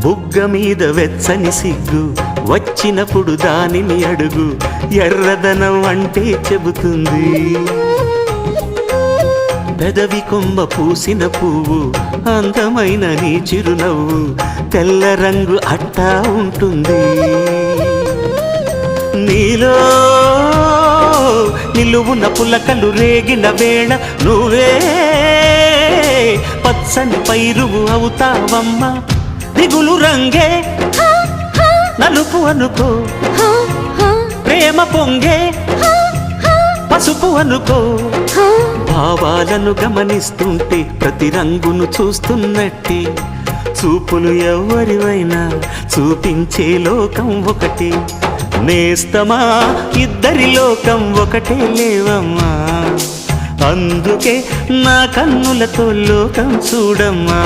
బుగ్గ మీద వెచ్చని సిగ్గు వచ్చినప్పుడు దానిని అడుగు, ఎర్రదనం అంటే చెబుతుంది. పెదవి కొమ్మ పూసిన పువ్వు అందమైన నీ చిరునవ్వు, తెల్ల రంగు అట్టా ఉంటుంది. నీలో నిలువున పులకలు రేగిన వేళ నువ్వే పచ్చని పైరువు అవుతావమ్మా. దిగులు రంగే నలుపు అనుకో, ప్రేమ పొంగే పసుపు అనుకో. భావాలను గమనిస్తుంటే ప్రతి రంగును చూస్తున్నట్టే, చూపులు ఎవరివైనా చూపించే లోకం ఒకటి. నేస్తమా ఇద్దరి లోకం ఒకటే లేవమ్మా, అందుకే నా కన్నులతో లోకం చూడమ్మా.